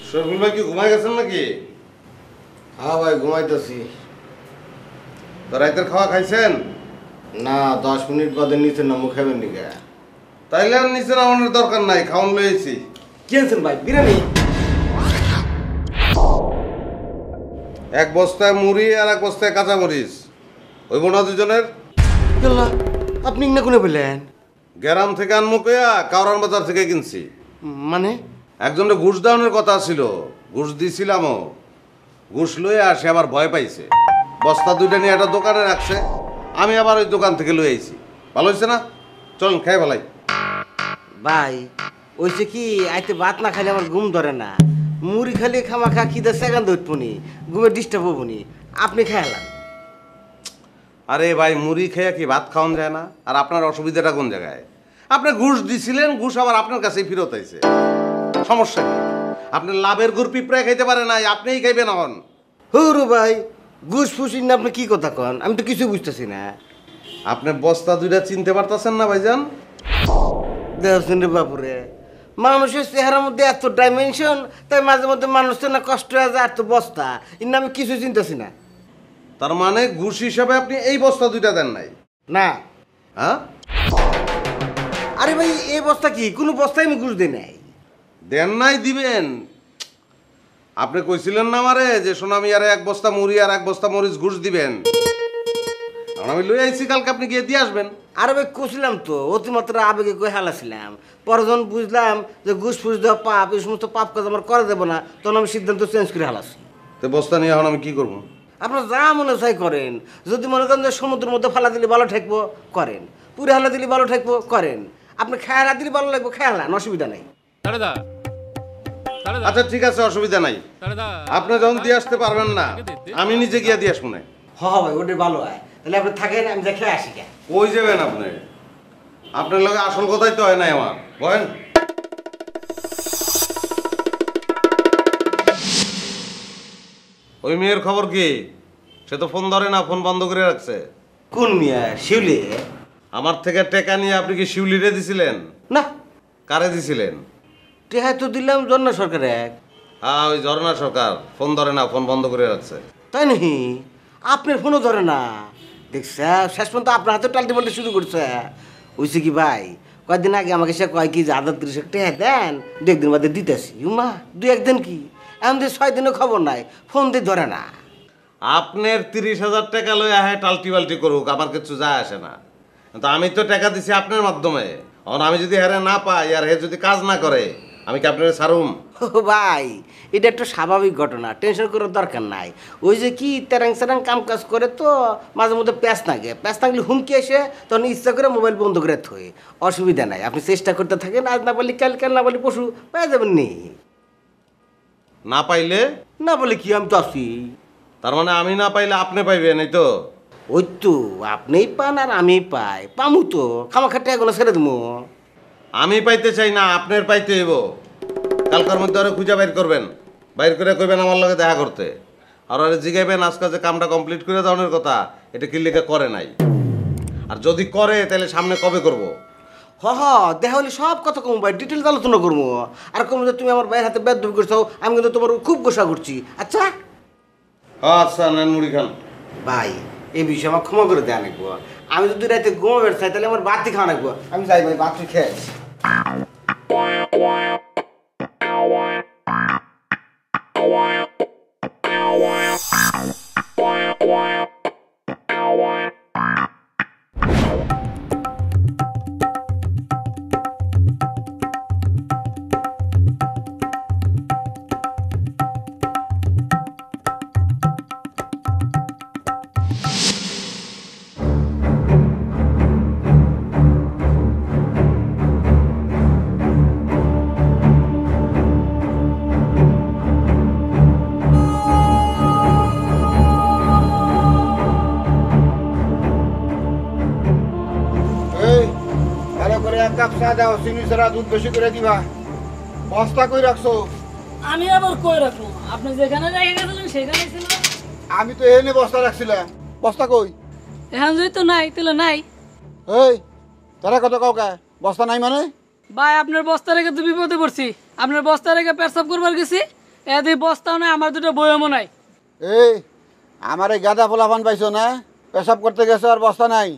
শরীফুল ভাই কি ঘুমাই গেছেন নাকি? হ্যাঁ ভাই ঘুমাইতেছি। তো রাতের খাওয়া খাইছেন? না 10 মিনিট বাদে নিচে নামু খাবেন নি গা? তাইলে আর নিচে নামানোর দরকার নাই, খাওয়ান লইছি। কি আনছেন ভাই? বিরিয়ানি? এক বস্তায় মুড়ি আর এক বস্তায় কাঁচা মরিচ। ওই বোনা দুজনের? আল্লাহ, আপনি না কোনে পেলেন? গ্রাম থেকে আনমু কইয়া কাউরান বাজার থেকে কিনছি। মানে? একজনের ঘুষ দেওয়ানোর কথা ছিল, ঘুষ দিছিলামও। ঘুষ লইয়া আসে আবার ভয় পাইছে, বস্তা দুইটা নিয়ে একটা দোকানে রাখছে। আমি আবার ওই দোকান থেকে লই আইছি। ভালো হয়েছে না? চলুন খাই ভালাই। ভাই ওইছে কি আইতে ভাত না খাইলে আমার ঘুম ধরে না। মুড়ি খালি খামাখা খিদে সেকেন্ড উঠবনি, ঘুমে ডিস্টার্ব হবনি। আপনি খাইলাম। আরে ভাই, মুড়ি খেয়ে কি ভাত খাওয়ান যায় না? আর আপনার অসুবিধাটা কোন জায়গায়? আপনি ঘুষ দিছিলেন, ঘুষ আবার আপনার কাছেই ফেরত আইছে। সমস্যা কি? আপনি লাভের গুড় পিঁপড়ায় খাইতে পারেন নাই, আপনিই খাইবেন এখন। হুরু ভাই, ঘুষ ফুসিন না, আপনি কি কথা কন? আমি তো কিছু বুঝতেছি না। আপনি বস্তা দুইটা চিনতে পারতেছেন না ভাইজান? দেখছেন রে বাপুরে, মানুষের চেহারার মধ্যে এত ডাইমেনশন, তাই মাঝে মধ্যে মানুষের না কষ্ট হয়ে যায়। এত বস্তা এর আমি কিছু চিনতেছি না। তার মানে ঘুষ হিসাবে আপনি এই বস্তা দুইটা দেন নাই? না। হ্যাঁ? আরে ভাই, এই বস্তা কি কোনো বস্তায় আমি ঘুষ দিই নাই। দেন নাই, দিবেন। আপনি কইছিলেন না আমারে যে সোনামি আরে এক বস্তা মুড়ি আর এক বস্তা মরিচ ঘুষ দিবেন। আর আমি লই আইছি, কালকে আপনি গিয়ে দিয়ে আসবেন। আরে ভাই কছিলাম তো, অতিমাত্রা আবেগে কই হালাছিলাম। পরে যখন বুঝলাম যে ঘুষ ফুস দেওয়া পাপ, এই সমস্ত পাপ কাজ আমার করে দেবো না, তখন আমি সিদ্ধান্ত চেঞ্জ করে হালাছি। তো বস্তা নিয়ে এখন আমি কি করবো? আপনার যা মনে চাই করেন। যদি মনে করেন যে সমুদ্রের মধ্যে ফালা দিলে ভালো ঠেকবো, করেন। পুরে হালা দিলে ভালো ঠেকবো, করেন। আপনি খেয়ালা দিলে ভালো লাগবো, খেয়ালান, অসুবিধা নেই। আচ্ছা ঠিক আছে, অসুবিধা নাই। আপনি যখন দিয়ে আসতে পারবেন না, আমি নিজে গিয়ে দিয়ে আসবো না। হ্যাঁ ভাই, ওটাই ভালো হয়। তাহলে আপনি থাকেন, আমি যা খেয়ে আসি। কই যাবেন আপনি? আপনার লগে আসল কথাই তো হয় নাই আমার। বলেন। ওই মেয়ের খবর কি? সে তো ফোন ধরে না, ফোন বন্ধ করে রাখছে। কোন মিয়া? শিউলি? আমার থেকে টেকা নিয়ে আপনি কি শিউলিরে দিছিলেন? না। কারে দিছিলেন? টেহা তো দিলাম জন্য সরকার এক। হ্যাঁ, ওই ঝর্ণা সরকার ফোন ধরে না, ফোন বন্ধ করে রাখছে। তাই নাকি? আপনার ফোনও ধরে না? দেখছে শেষ পর্যন্ত আপনার হাতে টালতে পাল্টে শুরু করছে। ওইছে কি ভাই, কয়েকদিন আগে আমাকে সে কয় কি যে 30 টেহা দেন, 2 একদিন বাদে দিতেছি। মা 2-1 দিন কি, এমন যে 6 দিনও খবর নাই, ফোন দিয়ে ধরে না। আপনার 30,000 টাকা লই আহে টালটি বাল্টি করুক, আমার কিছু যায় আসে না। কিন্তু আমি তো টাকা দিছি আপনার মাধ্যমে। এখন আমি যদি হেরে না পাই আর হে যদি কাজ না করে, আমি কি আপনার ছাড়ুম? ও ভাই, এটা একটা স্বাভাবিক ঘটনা, টেনশন করার দরকার নাই। ওই যে কি তেরাং সেরাং কাম কাজ করে তো মাঝে মধ্যে প্যাঁচ থাকে, প্যাঁচ থাকলে হুমকি এসে তখন ইচ্ছা করে মোবাইল বন্ধ করে থই। অসুবিধা নাই, আপনি চেষ্টা করতে থাকেন। আজ না পারলে কাল, কাল না পারলে পশু পেয়ে যাবেন। নি না পাইলে? না বলে কি, আমি তো আছি। তার মানে আমি না পাইলে আপনি পাইবেন, এই তো? ওই তো, আপনিই পান আর আমি পাই, পামু তো। খামাখাটে এগুলো ছেড়ে দেবো? আমি পাইতে চাই না, আপনার পাইতে হইব। কালকার মধ্যে আরো খুঁজে বাইর করবেন, বাইর করে কইবেন আমার লগে দেখা করতে। আর আরে জিগাইবেন আজকে যে কামটা কমপ্লিট করে দেওয়ার কথা, এটা কি লেখা করে নাই। আর যদি করে তাহলে সামনে কবে করব? হ দেখা হলে সব কথা কম ভাই, ডিটেলস আলোচনা করবো। আর কম যে তুমি আমার ভাইয়ের হাতে বেদবি করছো, আমি কিন্তু তোমার খুব গোসা করছি। আচ্ছা আচ্ছা, নেন মুড়ি খান। ভাই, এই বিষয়ে আমার ক্ষমা করে দেওয়া লাগবো। আমি যদি রাতে ঘুমাবে চাই তাহলে আমার বাতি খাওয়া লাগবো। আমি যাই ভাই, বাতি খেয়ে আসি। দাও, চিনি ছাড়া দুধ বেশি করে দিবা। বস্তা কই রাখছো? আমি আবার কই রাখবো? আপনি যেখানে রেখে গেছিলেন সেখানেই ছিল। আমি তো এনে বস্তা রাখছিলাম। বস্তা কই? এখন যদি তো নাই তাহলে নাই। এই তারা কত কাউকে বস্তা নাই মানে? ভাই আপনার বস্তা রেখে তো বিপদে পড়ছি। আপনার বস্তা রেখে পেশাব করবার গেছি, এদি বস্তাও নাই, আমার দুটো বয়মও নাই। এই আমার এই গাঁদা পোলাপান পাইছো না, পেশাব করতে গেছে আর বস্তা নাই।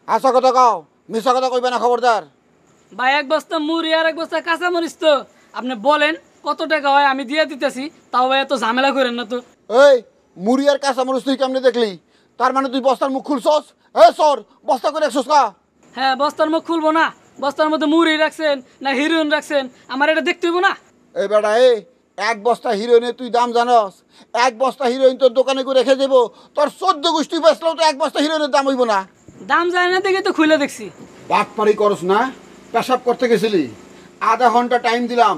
আসা কথা কও, মিশা কথা কইবে না, খবরদার। ভাই এক বস্তা মুড়ি আর এক বস্তা কাঁচা মরিচ তো আপনি বলেন কত টাকা হয়, আমি দিয়ে দিতেছি। তাও ভাই এত ঝামেলা করেন না তো। এই মুড়ি আর কাঁচামরিচ তুই কেমনে দেখলি? তার মানে তুই বস্তার মুখ খুলছস? এ সর, বস্তা করে রাখছস কা? হ্যাঁ, বস্তার মুখ খুলবো না? বস্তার মধ্যে মুড়ি রাখছেন না হিরোইন রাখছেন, আমার এটা দেখতে হইব না? এই বেটা এক বস্তা হিরোইনের তুই দাম জানস? এক বস্তা হিরোইন তোর দোকানে করে রেখে দেবো, তোর 14 গোষ্ঠী বেচলেও তো এক বস্তা হিরোইনের দাম হইব না। দাম যায় না দেখে তো খুলে দেখছি। বাটপাড়ি করস না? পেশাব করতে গেছিলি, আধা ঘন্টা টাইম দিলাম,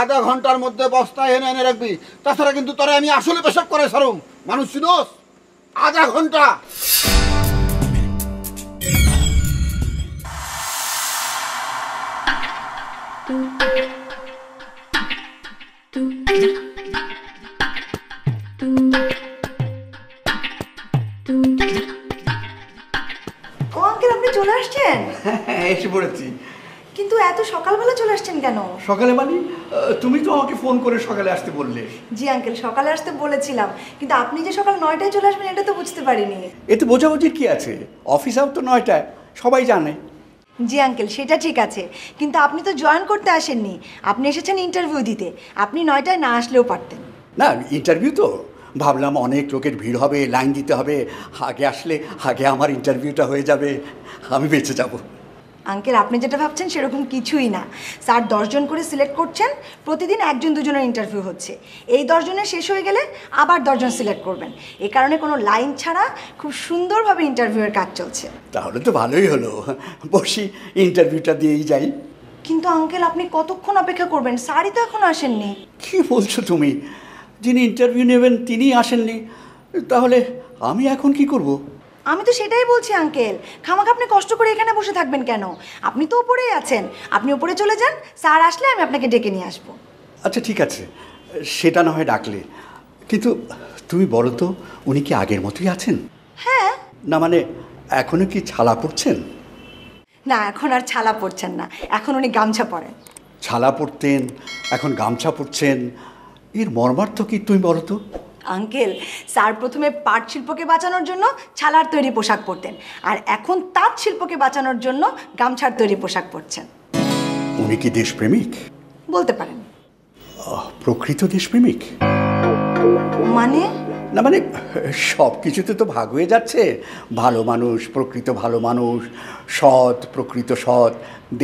আধা ঘন্টার মধ্যে বস্তা এনে এনে রাখবি, তাছাড়া কিন্তু তোরা আমি আসলে পেশাব করে সারুম। মানুষ চিনোস? আধা ঘন্টা। ও আঙ্কেল, আপনি চলে আসছেন? এসে পড়েছি। কিন্তু এত সকালবেলা চলে আসছেন কেন? সকালে মানে তুমি তো আমাকে ফোন করে সকালে আসতে বললে। জি আঙ্কেল, সকালে আসতে বলেছিলাম, কিন্তু আপনি যে সকাল 9টায় চলে আসবেন এটা তো বুঝতে পারিনি। এতে বোঝাবুঝির কি আছে? অফিস আউট তো 9টায়, সবাই জানে। জি আঙ্কেল, সেটা ঠিক আছে, কিন্তু আপনি তো জয়েন করতে আসেননি, আপনি এসেছেন ইন্টারভিউ দিতে। আপনি 9টায় না আসলেও পারতেন। না, ইন্টারভিউ তো ভাবলাম অনেক লোকের ভিড় হবে, লাইন দিতে হবে, আগে আসলে আগে আমার ইন্টারভিউটা হয়ে যাবে, আমি বেঁচে যাব। আঙ্কেল, আপনি যেটা ভাবছেন সেরকম কিছুই না। স্যার 10 জন করে সিলেক্ট করছেন, প্রতিদিন 1 2 জনের ইন্টারভিউ হচ্ছে। এই 10 জনের শেষ হয়ে গেলে আবার 10 জন সিলেক্ট করবেন। এই কারণে কোনো লাইন ছাড়া খুব সুন্দরভাবে ইন্টারভিউয়ের কাজ চলছে। তাহলে তো ভালোই হলো, বসি ইন্টারভিউটা দিয়েই যাই। কিন্তু আঙ্কেল, আপনি কতক্ষণ অপেক্ষা করবেন? স্যারই তো এখনো আসেননি। কি বলছো তুমি? যিনি ইন্টারভিউ নেবেন তিনিই আসেননি, তাহলে আমি এখন কি করব? আমি তো সেটাই বলছি আঙ্কেল, খামাখা আপনি কষ্ট করে এখানে বসে থাকবেন কেন? আপনি তো উপরেই আছেন, আপনি উপরে চলে যান, স্যার আসলে আমি আপনাকে ডেকে নিয়ে আসবো। আচ্ছা ঠিক আছে, সেটা না হয় ডাকলে, কিন্তু তুমি বলো তো উনি কি আগের মতোই আছেন? হ্যাঁ। না মানে এখনো কি ছালা পড়ছেন? না, এখন আর ছালা পড়ছেন না, এখন উনি গামছা পরেন। ছালা পরতেন, এখন গামছা পরছেন, এর মর্মার্থ কি তুমি বলো তো? আঙ্কেল, স্যার প্রথমে পাট শিল্পকে বাঁচানোর জন্য ছালার তৈরি পোশাক পরতেন, আর এখন তাঁত শিল্পকে বাঁচানোর জন্য গামছার তৈরি পোশাক পরছেন। উনি কি দেশপ্রেমিক? বলতে পারেন। প্রকৃত দেশপ্রেমিক? মানে? না মানে সব কিছুতে তো ভাগ হয়ে যাচ্ছে, ভালো মানুষ, প্রকৃত ভালো মানুষ, সৎ, প্রকৃত সৎ,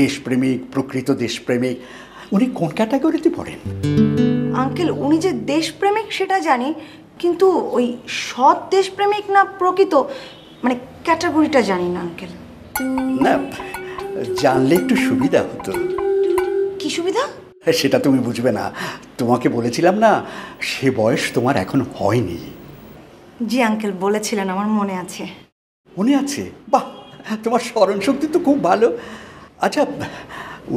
দেশপ্রেমিক, প্রকৃত দেশপ্রেমিক। উনি কোন ক্যাটাগরিতে পড়েন? আঙ্কেল, উনি যে দেশপ্রেমিক সেটা জানি, কিন্তু ওই সৎ দেশপ্রেমিক না প্রকৃত, মানে ক্যাটাগরিটা জানি না আঙ্কেল। না, জানলে একটু সুবিধা হতো। কি সুবিধা? সেটা তুমি বুঝবে না, তোমাকে বলেছিলাম না সে বয়স তোমার এখন হয়নি। জি আঙ্কেল, বলেছিলেন, আমার মনে আছে। মনে আছে? বাহ, তোমার স্মরণ শক্তি তো খুব ভালো। আচ্ছা,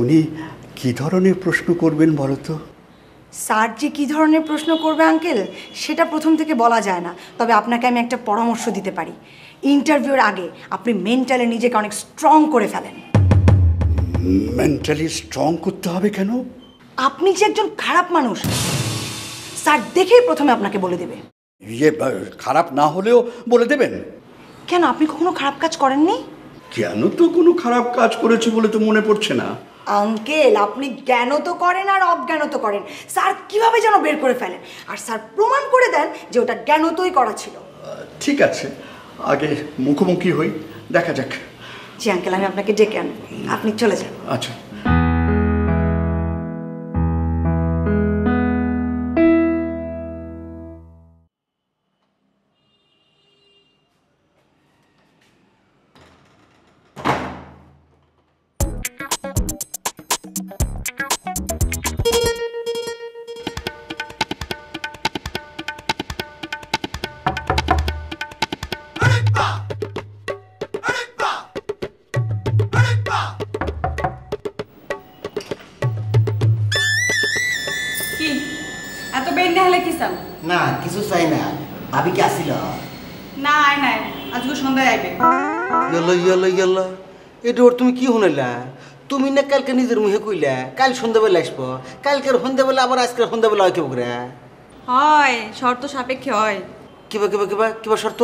উনি কি ধরনের প্রশ্ন করবেন বলো তো? স্যার যে কী ধরনের প্রশ্ন করবে আঙ্কেল সেটা প্রথম থেকে বলা যায় না, তবে আপনাকে আমি একটা পরামর্শ দিতে পারি। ইন্টারভিউর আগে আপনি মেন্টালি নিজেকে অনেক স্ট্রং করে ফেলেন। মেন্টালি স্ট্রং করতে হবে কেন? আপনি যে একজন খারাপ মানুষ স্যার দেখেই প্রথমে আপনাকে বলে দেবে। ইয়ে, খারাপ না হলেও বলে দেবেন? কেন, আপনি কখনো খারাপ কাজ করেননি? কেন তো কোনো খারাপ কাজ করেছি বলে তো মনে পড়ছে না। আঙ্কেল, আপনি জ্ঞান তো করেন আর অজ্ঞান তো করেন, স্যার কিভাবে যেন বের করে ফেলেন, আর স্যার প্রমাণ করে দেন যে ওটা জ্ঞানতই করা ছিল। ঠিক আছে, আগে মুখোমুখি হই, দেখা যাক। জি আঙ্কেল, আমি আপনাকে ডেকে আনবো, আপনি চলে যান। আচ্ছা। কি এত বের না হলে কি চাও? না কিছু চাই না, ভাবি কি আসিল? না আয় নাই, আজকে সন্ধ্যায় আইবে। ইয়াল্লা ইয়াল্লা ইয়াল্লা এটা ওর তুমি কি শুনাইলা? তুমি না কালকে নিজের মুখে কইলা কাল সন্ধ্যাবেলা আসবো, কালকের সন্ধ্যাবেলা আবার আজকের সন্ধ্যাবেলা হয় কেবো করে? হয় শর্ত সাপেক্ষে হয়। কিবা কিবা কিবা কিবা শর্ত?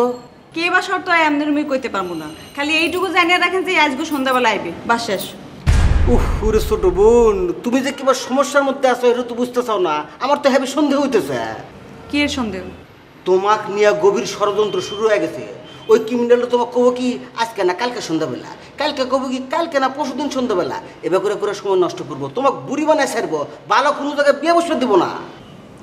কে বা শর্ত হয় এমনি রুমি কইতে পারবো না, খালি এইটুকু জানিয়ে রাখেন যে আজকে সন্ধ্যাবেলা আইবে, বাস শেষ। ওরে ছোট বোন, তুমি যে কিবা সমস্যার মধ্যে আছো এটা তো বুঝতে চাও না। আমার তো হেবি সন্দেহ হইতেছে। কি এর সন্দেহ? তোমাক নিয়ে গভীর ষড়যন্ত্র শুরু হয়ে গেছে। ওই ক্রিমিনাল তোমাকে কব কি আজকে না কালকে সন্ধ্যাবেলা, কালকে কব কি কালকে না পরশুদিন সন্ধ্যাবেলা। এবার করে করে সময় নষ্ট করবো, তোমাকে বুড়ি বানায় ছাড়বো, ভালো কোনো জায়গায় বিয়ে বসে দেবো না।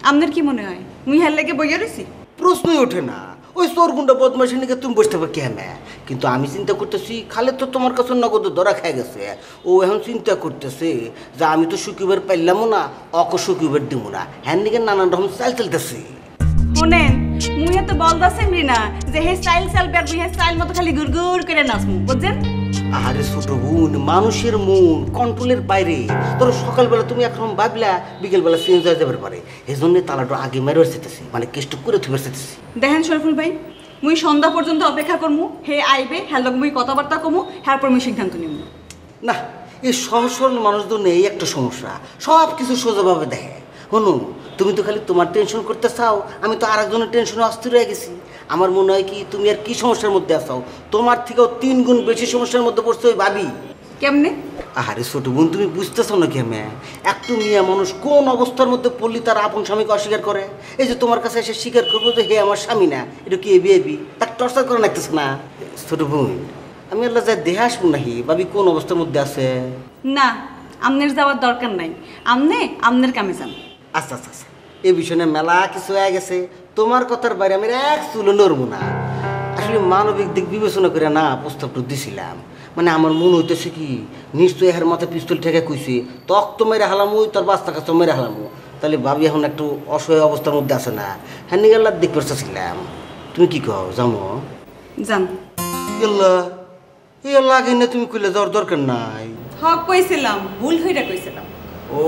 আপনার কি মনে হয় মুই হার লেগে বইয়া রয়েছি? প্রশ্নই ওঠে না। ওই চোর গুন্ডা বদমাসি নিয়ে তুমি বসতে পারো কেমন? কিন্তু আমি চিন্তা করতেছি খালে তো তোমার কাছে নগদ ধরা খাই গেছে। ও এখন চিন্তা করতেছে যে আমি তো শুকিবার পাইলামও না, অক শুকিবার দিব না, হ্যান দিকে নানান রকম চাল চলতেছে। শোনেন, মুই তো বলদাসেন না যে হে স্টাইল চালবে আর মুই হে স্টাইল মতো খালি গুড়গুড় করে নাচমু, বুঝছেন? আরে ছোট বোন, মানুষের মন কন্ট্রোলের বাইরে। ধরো সকালবেলা তুমি একরকম ভাবলা, বিকেলবেলা চেঞ্জ হয়ে যাবার পারে। এই জন্য তালাটা আগে মেরে চেতেছি, মানে কেষ্ট করে থুবে চেতেছি। দেখেন শরীফুল ভাই, মুই সন্ধ্যা পর্যন্ত অপেক্ষা করমু, হে আইবে, হ্যাঁ লগ মুই কথাবার্তা কমু, হ্যাঁ পর মুই সিদ্ধান্ত নিব। না, এই সহজ সরল মানুষদের নেই একটা সমস্যা, সব কিছু সোজাভাবে দেখে। শোনো, তুমি তো খালি তোমার টেনশন করতে চাও, আমি তো আর একজনের টেনশনে অস্থির হয়ে গেছি। আমার মনে হয় কি তুমি আর কি সমস্যার মধ্যে আসাও, তোমার থেকেও 3 গুণ বেশি সমস্যার মধ্যে পড়ছে ওই ভাবি। কেমনে? আরে ছোট বোন, তুমি বুঝতেছো না কেমন? একটু মিয়া মানুষ কোন অবস্থার মধ্যে পড়লি তার আপন স্বামীকে অস্বীকার করে? এই যে তোমার কাছে এসে স্বীকার করবো যে হে আমার স্বামী না, এটা কি এবি এবি তার টর্চার করে রাখতেছে না? ছোট বোন, আমি আল্লাহ যা দেহে আসবো নাহি ভাবি কোন অবস্থার মধ্যে আছে। না, আমনের যাওয়ার দরকার নাই, আমনের কামে যান। আচ্ছা আচ্ছা আচ্ছা, এই বিষয়ে মেলা কিছু হয়ে গেছে, তোমার কথার বাইরে আমি এক চুলো নড়বো না। আসলে মানবিক দিক বিবেচনা করে না প্রস্তাবটা দিছিলাম। মানে আমার মনে হইতেছে কি নিশ্চয়ই এর মাথায় পিস্তল ঠেকে কইছে তক তো মেরে হালামু, তোর বাস্তা কাছে মেরে হালামু। তাহলে ভাবি এখন একটু অসহায় অবস্থার মধ্যে আছে না, হ্যাঁ নিগাল্লার দিক করতেছিলাম। তুমি কি কও জামো? যান। ইয়াল্লা ইয়াল্লা, আগে না তুমি কইলে যাওয়ার দরকার নাই। হক কইছিলাম, ভুল হইরা কইছিলাম। ও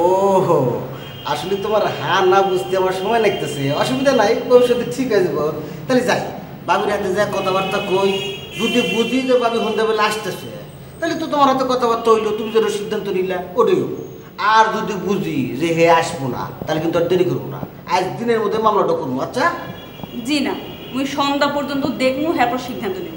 আসলে তোমার হ্যাঁ না বুঝতে আমার সময় লাগতেছে, অসুবিধা নাই, ভবিষ্যতে ঠিক হয়ে যাবো। তাহলে যাই, বাবির হাতে যা কথাবার্তা কই, যদি বুঝি যে বাবি সন্ধ্যাবেলা আসতেছে, তাহলে তো তোমার হাতে কথাবার্তা হইলো, তুমি যেটা সিদ্ধান্ত নিলা ওটাই হবো। আর যদি বুঝি যে হে আসবো না, তাহলে কিন্তু আর দেরি করবো না, আজ দিনের মধ্যে মামলাটা করবো। আচ্ছা? জি না, মুই সন্ধ্যা পর্যন্ত দেখমু, হ্যাঁ পর সিদ্ধান্ত নিব।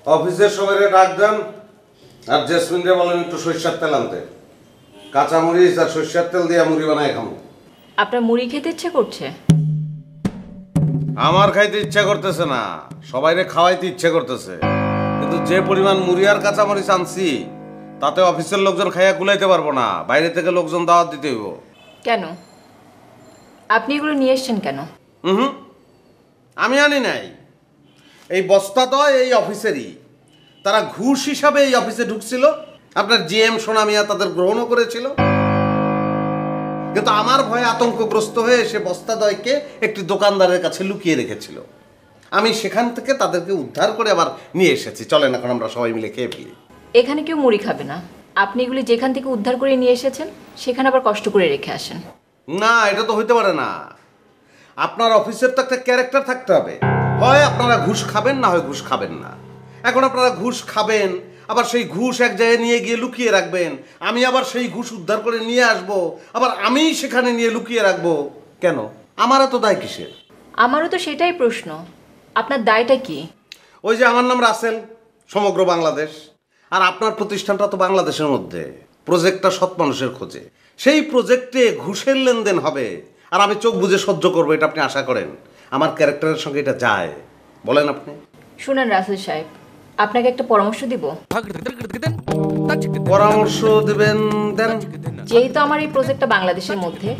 অফিসের সবাইরে ডাক দেন, আর জেসমিনরে বলেন একটু সরিষার তেল আনতে। কাঁচামরিচ আর সরিষার তেল দিয়ে মুড়ি বানায় খাবো। আপনার মুড়ি খেতে ইচ্ছে করছে? আমার খাইতে ইচ্ছা করতেছে না, সবাইরে খাওয়াইতে ইচ্ছে করতেছে। কিন্তু যে পরিমাণ মুড়ি আর কাঁচামরিচ আনছি, তাতে অফিসের লোকজন খাইয়া কুলাইতে পারবো না, বাইরে থেকে লোকজন দাওয়াত দিতে হইব। কেন? আপনি এগুলো নিয়ে এসছেন কেন? হুম, আমি আনি নাই, এই বস্তা তো এই অফিসেরই। তারা ঘুষ হিসাবে এই অফিসে ঢুকছিল, আপনার জিএম সোনামিয়া তাদের গ্রহণও করেছিল। কিন্তু আমার ভয়ে আতঙ্কগ্রস্ত হয়ে সে বস্তাদ্বয়কে একটি দোকানদারের কাছে লুকিয়ে রেখেছিল। আমি সেখান থেকে তাদেরকে উদ্ধার করে আবার নিয়ে এসেছি। চলেন এখন আমরা সবাই মিলে খেয়ে ফেলি। এখানে কেউ মুড়ি খাবে না, আপনি এগুলি যেখান থেকে উদ্ধার করে নিয়ে এসেছেন সেখানে আবার কষ্ট করে রেখে আসেন। না, এটা তো হইতে পারে না। আপনার অফিসের তো একটা ক্যারেক্টার থাকতে হবে, হয় আপনারা ঘুষ খাবেন না হয় ঘুষ খাবেন না। এখন আপনারা ঘুষ খাবেন, আবার সেই ঘুষ এক জায়গায় নিয়ে গিয়ে লুকিয়ে রাখবেন, আমি আবার সেই ঘুষ উদ্ধার করে নিয়ে আসব, আবার আমি সেখানে নিয়ে লুকিয়ে রাখবো। কেন? আমার এত দায় কিসের? আমারও তো সেটাই প্রশ্ন, আপনার দায়টা কি? ওই যে আমার নাম রাসেল, সমগ্র বাংলাদেশ, আর আপনার প্রতিষ্ঠানটা তো বাংলাদেশের মধ্যে। প্রজেক্টটা সৎ মানুষের খোঁজে, সেই প্রজেক্টে ঘুষের লেনদেন হবে, আর আমি চোখ বুজে সহ্য করবো, এটা আপনি আশা করেন? আমার ক্যারেক্টারের সঙ্গে এটা যায়? বলেন আপনি। শুনেন রাসেল সাহেব, আপনাকে একটা পরামর্শ দিব। পরামর্শ দিবেন? দেন। যেহেতু আমার এই প্রজেক্টটা বাংলাদেশের মধ্যে,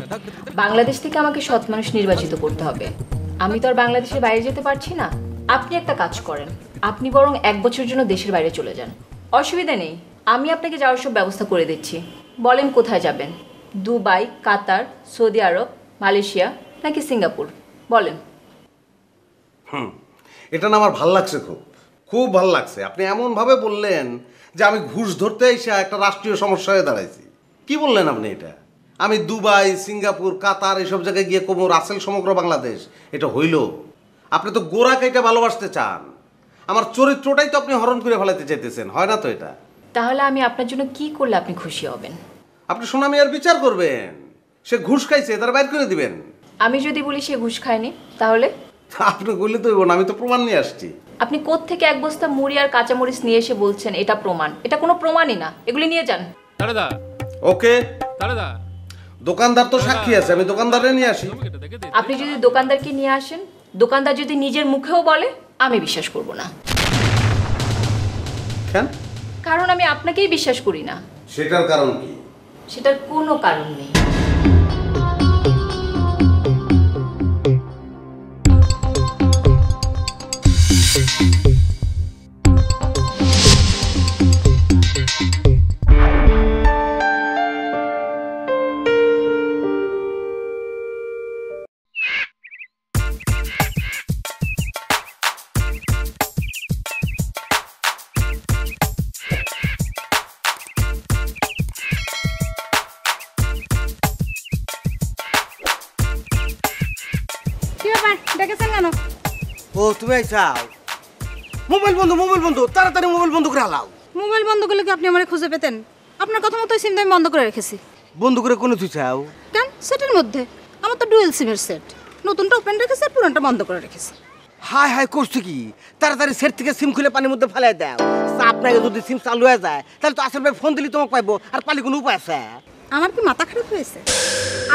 বাংলাদেশ থেকে আমাকে সৎ মানুষ নির্বাচিত করতে হবে। আমি তো আর বাংলাদেশের বাইরে যেতে পারছি না। আপনি একটা কাজ করেন, আপনি বরং 1 বছরের জন্য দেশের বাইরে চলে যান। অসুবিধা নেই, আমি আপনাকে যাওয়ার সব ব্যবস্থা করে দিচ্ছি। বলেন কোথায় যাবেন? দুবাই, কাতার, সৌদি আরব, মালয়েশিয়া, নাকি সিঙ্গাপুর? বলেন। এটা না আমার ভাল লাগছে, খুব খুব ভাল লাগছে। আপনি এমনভাবে বললেন যে আমি ঘুষ ধরতে এসে একটা রাষ্ট্রীয় সমস্যা হয়ে দাঁড়াইছি। কি বললেন আপনি এটা? আমি দুবাই, সিঙ্গাপুর, কাতার এসব জায়গায় গিয়ে কমো রাসেল সমগ্র বাংলাদেশ, এটা হইল? আপনি তো গোড়া কাইটা ভালোবাসতে চান, আমার চরিত্রটাই তো আপনি হরণ করে ফেলাতে চাইতেছেন, হয় না তো এটা? তাহলে আমি আপনার জন্য কি করলে আপনি খুশি হবেন? আপনি সোনামি আর বিচার করবেন, সে ঘুষ খাইছে তার বাইর করে দিবেন। আমি যদি বলি সে ঘুষ খায়নি, তাহলে? আপনি বললে তো হইব না, আমি তো প্রমাণ নিয়ে আসছি। আপনি কোত্থেকে এক বস্তা মুড়ি আর কাঁচামরিচ নিয়ে এসে বলছেন এটা প্রমাণ? এটা কোনো প্রমাণই না, এগুলি নিয়ে যান। ওকে, দোকানদার তো সাক্ষী আছে, আমি দোকানদারে নিয়ে আসি। আপনি যদি দোকানদারকে নিয়ে আসেন, দোকানদার যদি নিজের মুখেও বলে, আমি বিশ্বাস করব না। কেন? কারণ আমি আপনাকেই বিশ্বাস করি না। সেটার কারণ কি? সেটার কোনো কারণ নেই। ও তুমি আইসাও? মোবাইল বন্ধ, তাড়াতাড়ি মোবাইল বন্ধ করে হালাও। মোবাইল বন্ধ করলে কি আপনি আমারে খুঁজে পেতেন? আপনার কথা মতো সিমটা আমি বন্ধ করে রেখেছি। বন্ধ করে কোনো তুই চাও কেন? সেটের মধ্যে আমার তো ডুয়েল সিমের সেট, নতুনটা ওপেন রেখেছি, পুরানটা বন্ধ করে রেখেছি। হাই হাই করছো কি? তাড়াতাড়ি সেট থেকে সিম খুলে পানির মধ্যে ফেলাই দাও। আপনাকে যদি সিম চালু হয়ে যায় তাহলে তো আসল ভাই ফোন দিলে তোমাকে পাইবো, আর পালি কোনো উপায় আছে? আমার কি মাথা খারাপ হয়েছে?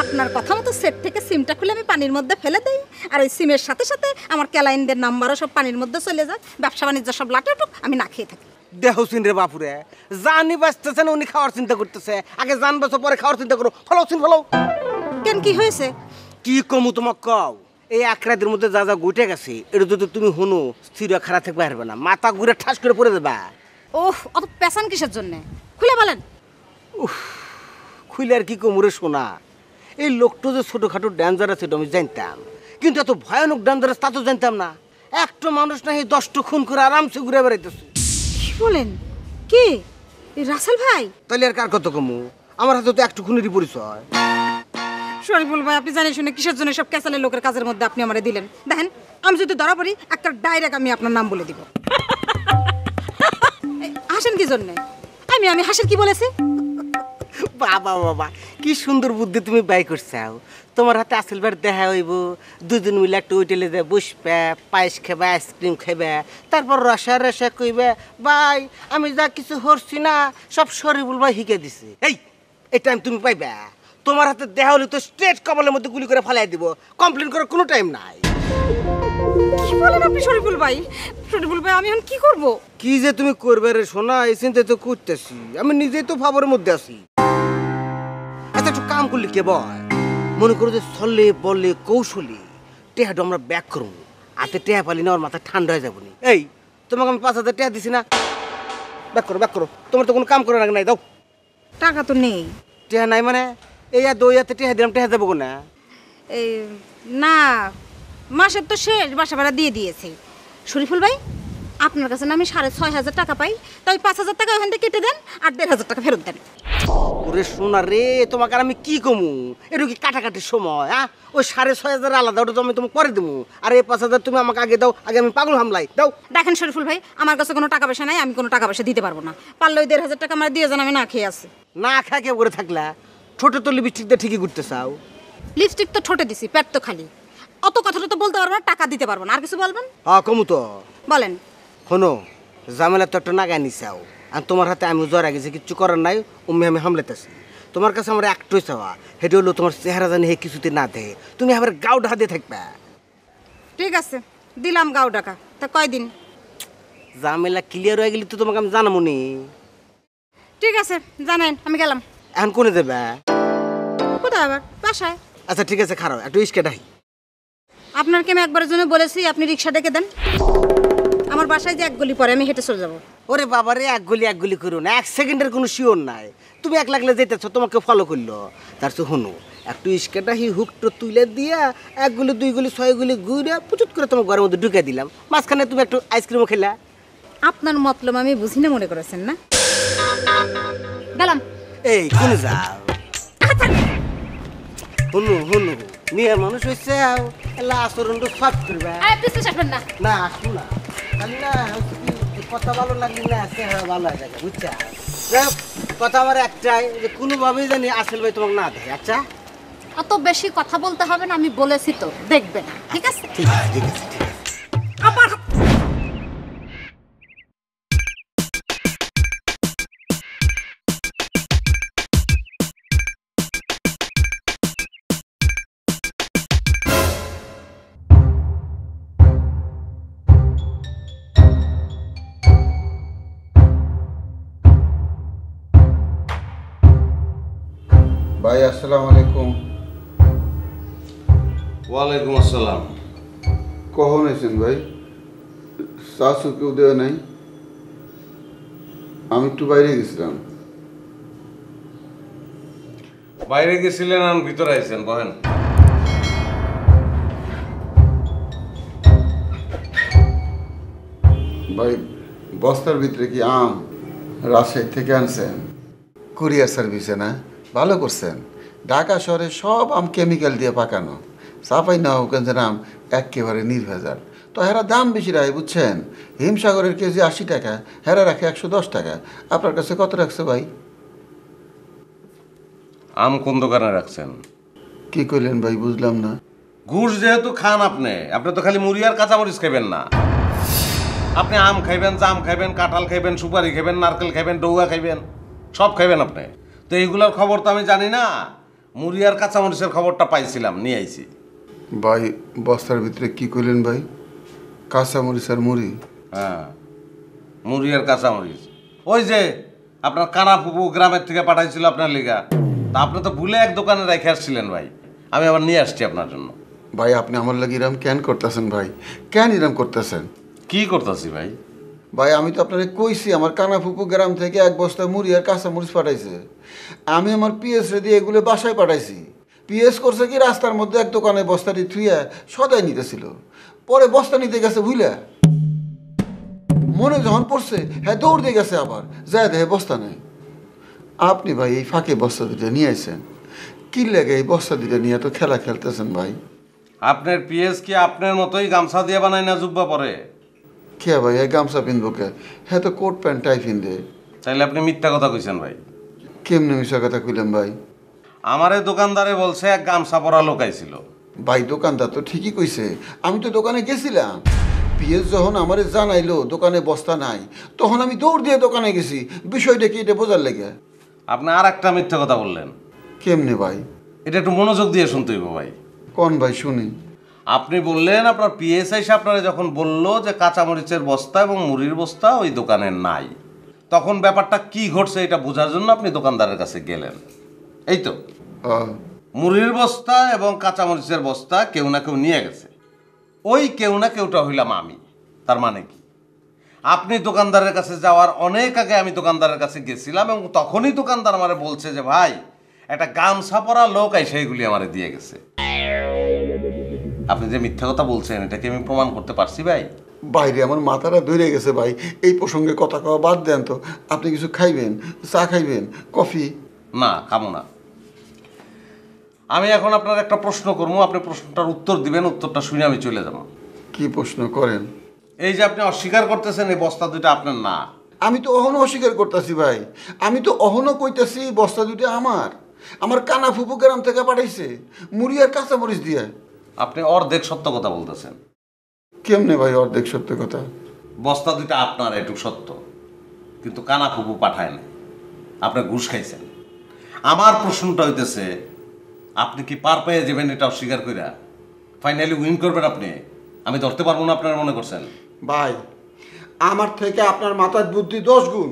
আপনার কথা মতো সেট থেকে সিমটা খুলে আমি পানির মধ্যে ফেলে দেই, আর ওই সিমের সাথে সাথে আমার ক্যালাইনদের নাম্বারও সব পানির মধ্যে চলে যায়, ব্যবসা বাণিজ্য সব লাটেটুক, আমি না খেয়ে থাকি। দেহসিন রে বাপুরে, জানি বাঁচতেছে না, উনি খাওয়ার চিন্তা করতেছে। আগে জান বাঁচো, পরে খাওয়ার চিন্তা করো। ফলো। কেন, কি হয়েছে? কি কমু তোমাক কও? এই এক রাতের মধ্যে যা যা গুটে গেছে, এটা যদি তুমি শুনো স্থির খারাপ থাকবে পারবে না, মাথা ঘুরে ঠাস করে পড়ে দেবা। ওহ, অত পেছান কিসের জন্যে? খুলে বলেন। খুলে আর কি কমুরে শোনা, এই লোকটা যে ছোটোখাটো ডেঞ্জারাস সেটা আমি জানতাম, কিন্তু এত ভয়ানক ডেঞ্জারাস তা তো জানতাম না। একটা মানুষ না এই 10টা খুন করে আরামসে ঘুরে বেড়াইতেছে। কি বলেন? কে? রাসেল ভাই? তাহলে আর কার কত কমু? আমার হাতে তো একটু খুনেরই পরিচয়। শরীফুল ভাই, আপনি জানেন শুনে কিসের জন্য সব ক্যাসালের লোকের কাজের মধ্যে আপনি আমারে দিলেন? দেখেন, আমি যদি ধরা পড়ি একটা ডাইরেক্ট আমি আপনার নাম বলে দিব। হাসেন কি জন্যে? আমি হাসেন কি বলেছি? বাবা কি সুন্দর বুদ্ধি তুমি বাই করছাও। তোমার হাতে আসল বার দেখা হইব, দুজন মিলে একটা হোটেলে যায় বসবে, পায়েস খাবে, আইসক্রিম খাবে, তারপর রসা কইবে ভাই আমি যা কিছু হরছি না সব শরীফুল ভাই হিকে দিছে। এই টাইম তুমি পাইবা? তোমার হাতে দেখা হলে তো স্ট্রেট কপালের মধ্যে গুলি করে ফালাই দিব, কমপ্লেন করার কোনো টাইম নাই। কি বলেন আপনি শরীফুল ভাই? শরীফুল ভাই, আমি এখন কি করব? কি যে তুমি করবে রে সোনা, এই চিন্তা তো করতেছি, আমি নিজেই তো ফাবরের মধ্যে আছি। আচ্ছা, একটু কাম করলি কে বয়, মনে করো যে ছলে বলে কৌশলী টেহাটা আমরা ব্যাক করবো, হাতে টেহা পালি না, ওর মাথা ঠান্ডা হয়ে যাবো। এই তোমাকে আমি 5,000 টাকা দিছি না, ব্যাক করো। তোমার তো কোনো কাম করার নাই, দাও। টাকা তো নেই। টেহা নাই মানে? এই আর 2 হাতে টেহা দিলাম, টেহা যাবো না? এই না, মাসের তো শেষ, বাসা ভাড়া দিয়ে দিয়েছে। শরীফুল ভাই, আপনার কাছে না আমি 6,500 টাকা পাই, তাই 5,000 টাকা ওখান থেকে কেটে দেন, আর 1,500 টাকা ফেরত দেন। ওরে সোনা রে, তোমাকে আর আমি কি কমু? এটা কি কাটাকাটির সময়? হ্যাঁ, ওই 6,500 আলাদা, ওটা তো আমি তোমাকে পরে দেবো, আর এই 5,000 তুমি আমাকে আগে দাও, আগে আমি পাগল হামলাই দাও। দেখেন শরীফুল ভাই, আমার কাছে কোনো টাকা পয়সা নাই, আমি কোনো টাকা পয়সা দিতে পারবো না। পারলে ওই 1,500 টাকা আমার দিয়ে যান, আমি না খেয়ে আছি। না খায় কে করে থাকলা? ছোট তো লিপস্টিক দিয়ে ঠিকই ঘুরতে চাও। লিপস্টিক তো ঠোঁটে দিছি, পেট তো খালি। অত কথাটা তো বলতে পারবো না, টাকা দিতে পারবো না। আর কিছু বলবেন? হ্যাঁ কমু তো। বলেন। শোনো, জামেলা তো একটা নাগায় নিচাও, আর তোমার হাতে আমি জ্বর গেছি, কিচ্ছু করার নাই, আমি হামলেতেছি। তোমার কাছে আমার একটাই চাওয়া, সেটা হলো তোমার চেহারা জানি হে কিছুতে না দেয়, তুমি আবার গাও ঢাকা দিয়ে থাকবে। ঠিক আছে, দিলাম গাও ডাকা। তা কয়দিন? জামেলা ক্লিয়ার হয়ে গেলে তো তোমাকে আমি জানাবো নি। ঠিক আছে, জানেন, আমি গেলাম। এখন কোনে দেবে? কোথায় আবার? বাসায়। আচ্ছা ঠিক আছে, খারাপ একটু ইস্কে ডাই। আপনাকে আমি একবারের জন্য বলেছি আপনি রিক্সা ডেকে দেন, আমার বাসায় যে 1 গলি পরে আমি হেঁটে চলে যাবো। ওরে বাবা রে, 1 গলি করো না, 1 সেকেন্ডের কোনো শিওর নাই। তুমি 1 লাগলে যেতেছো, তোমাকে ফলো করলো, তার তো শুনো একটু ইস্কেটা হুকটো তুলে দিয়া 1 গুলি 2 গুলি 6 গুলি ঘুরে পুচুত করে তোমার ঘরের মধ্যে ঢুকে দিলাম, মাঝখানে তুমি একটু আইসক্রিমও খেলা। আপনার মতলব আমি বুঝি না মনে করেছেন না? গেলাম। এই কোন যাও হুনু মেয়ের মানুষ হয়েছে এলা আচরণটা সব করবে বিশ্বাস আসবেন না। না আসবো না খালি না কথা ভালো লাগলি না চেহারা ভালো হয়ে যাবে বুঝছা। কথা আমার একটাই যে কোনোভাবেই জানি আসল ভাই তোমাকে না দেয়। আচ্ছা অত বেশি কথা বলতে হবে না, আমি বলেছি তো, দেখবেন ঠিক আছে? ঠিক আছে ঠিক আছে ঠিক আছে। আবার ভাই আসসালামু আলাইকুম। ওয়ালাইকুম আসসালাম। কখন আছেন ভাই? শাশু কেউ দেওয়া নাই? আমি একটু বাইরে গেছিলাম। বাইরে গেছিলেন আর ভিতরে আইছেন, বহেন। ভাই বস্তার ভিতরে কি আম রাজশাহী থেকে আনছেন? কুরিয়ার সার্ভিসে না? ভালো করছেন। ঢাকা শহরে সব আম কেমিক্যাল দিয়ে পাকানো, সাফাই না হোক আম একেবারে নির্ভেজাল। তো হেরা দাম বেশি রায় বুঝছেন। হিমসাগরের কেজি 80 টাকা, হেরা রাখে 110 টাকা। আপনার কাছে কত রাখছে ভাই? আম কোন দোকানে রাখছেন? কি কইলেন ভাই বুঝলাম না। ঘুষ যেহেতু খান আপনি তো খালি মুড়ি আর কাঁচামরিচ খাইবেন না। আপনি আম খাইবেন, জাম খাইবেন, কাঁঠাল খাইবেন, সুপারি খাইবেন, নারকেল খাইবেন, ডৌয়া খাইবেন, সব খাইবেন আপনি। তো এইগুলোর খবর তো আমি জানি না। মুড়ি আর কাঁচামরিচের খবরটা পাইছিলাম, নিয়ে আইছি। ভাই বস্তার ভিতরে কি কইলেন ভাই? কাঁচামরিচ আর মুড়ি? হ্যাঁ, মুড়ি আর কাঁচামরিচ। ওই যে আপনার কানা ফুপু গ্রামের থেকে পাঠাইছিল আপনার লিগা, তা আপনি তো ভুলে এক দোকানে রেখে আসছিলেন ভাই। আমি আবার নিয়ে আসছি আপনার জন্য। ভাই আপনি আমার লাগি ইরাম কেন করতেছেন ভাই? কেন ইরাম করতেছেন? কি করতেছি ভাই? ভাই আমি তো আপনাকে কইছি আমার কানা ফুপু গ্রাম থেকে 1 বস্তা মুড়ি আর কাঁচামরিচ পাঠাইছে। আমি আমার পিএস রেডি এগুলো বাসায় পাঠাইছি। পিএস করছে কি রাস্তার মধ্যে এক দোকানে বস্তাটি থুইয়া সদাই নিতেছিল, পরে বস্তা নিতে গেছে ভুইলা। মনে যখন পড়ছে হ্যাঁ দৌড় দিয়ে গেছে, আবার যায় দেখে বস্তা নেই। আপনি ভাই এই ফাঁকে বস্তা দুটো নিয়ে আসেন, কি লাগে এই বস্তা দুটো নিয়ে তো খেলা খেলতেছেন ভাই? আপনার পিএস কি আপনার মতোই গামছা দিয়ে বানায় না জুব্বা পরে? কে ভাই এই গামছা পিনবো কে? হ্যাঁ তো কোট প্যান্ট টাই পিনবে। তাইলে আপনি মিথ্যা কথা কইছেন ভাই। কেমনে মিশা কথা কইলাম ভাই? আমারে দোকানদারে বলছে এক গামছা পরা লোক আইছিল। ভাই দোকানদার তো ঠিকই কইছে, আমি তো দোকানে গেছিলাম। পিএস যখন আমারে জানাইলো দোকানে বস্তা নাই, তখন আমি দৌড় দিয়ে দোকানে গেছি বিষয়টা কি এটা বোঝার লেগে। আপনি আর একটা মিথ্যা কথা বললেন। কেমনে ভাই? এটা একটু মনোযোগ দিয়ে শুনতে হইব ভাই। কোন ভাই শুনি? আপনি বললেন আপনার পিএসআই এসে আপনারা যখন বলল যে কাঁচামরিচের বস্তা এবং মুড়ির বস্তা ওই দোকানে নাই, তখন ব্যাপারটা কি ঘটছে এটা বোঝার জন্য আপনি দোকানদারের কাছে গেলেন, এই তো? মুড়ির বস্তা এবং কাঁচামরিচের বস্তা কেউ না কেউ নিয়ে গেছে। ওই কেউ না কেউটা হইলাম আমি। তার মানে কি, আপনি দোকানদারের কাছে যাওয়ার অনেক আগে আমি দোকানদারের কাছে গেছিলাম এবং তখনই দোকানদার আমারে বলছে যে ভাই একটা গামছা পরা লোক আইসা এগুলি আমারে দিয়ে গেছে। আপনি যে মিথ্যা কথা বলছেন এটাকে আমি প্রমাণ করতে পারছি ভাই। বাইরে আমার মাথাটা ধরে গেছে ভাই, এই প্রসঙ্গে কথা কওয়া বাদ দেন তো। আপনি কিছু খাইবেন? চা খাইবেন? কফি? না, খাবো না। আমি এখন আপনার একটা প্রশ্ন করবো, আপনি প্রশ্নটার উত্তর দিবেন, উত্তরটা শুনে আমি চলে যাব। কি প্রশ্ন করেন? এই যে আপনি অস্বীকার করতেছেন এই বস্তা দুটো আপনার না। আমি তো অহনো অস্বীকার করতেছি ভাই, আমি তো অহনো কইতেছি বস্তা দুটো আমার। আমার কানা ফুপু গ্রাম থেকে পাঠাইছে মুড়ি আর কাঁচামরিচ দিয়ে। আপনি অর্ধেক সত্য কথা বলতেছেন। কেমনে ভাই অর্ধেক সত্য কথা? বস্তা দুটো আপনার এটুক সত্য, কিন্তু কানা ফুপু পাঠায় না, আপনি ঘুষ খাইছেন। আমার প্রশ্নটা হইতেছে আপনি কি পার পেয়ে যাবেন এটা অস্বীকার কইরা? ফাইনালি উইন করবেন আপনি? আমি ধরতে পারবো না আপনারা মনে করছেন? ভাই আমার থেকে আপনার মাথার বুদ্ধি 10 গুণ।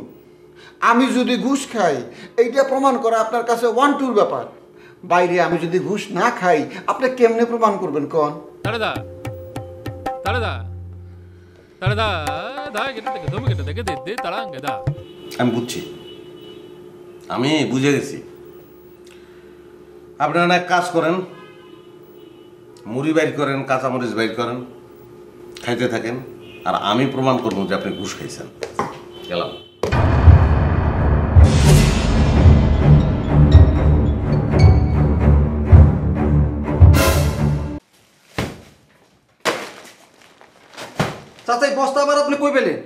আমি যদি ঘুষ খাই এইটা প্রমাণ করা আপনার কাছে 1-2 ব্যাপার। বাইরে আমি যদি ঘুষ না খাই আপনি কেমনে প্রমাণ করবেন কোন? আমি বুঝছি, আমি বুঝে গেছি। আপনারা এক কাজ করেন, মুড়ি বাইর করেন, কাঁচামরিচ বাইর করেন, খাইতে থাকেন, আর আমি প্রমাণ করবো যে আপনি ঘুষ খাইছেন। গেলাম। চাচা এই বস্তা আবার আপনি কই পেলেন?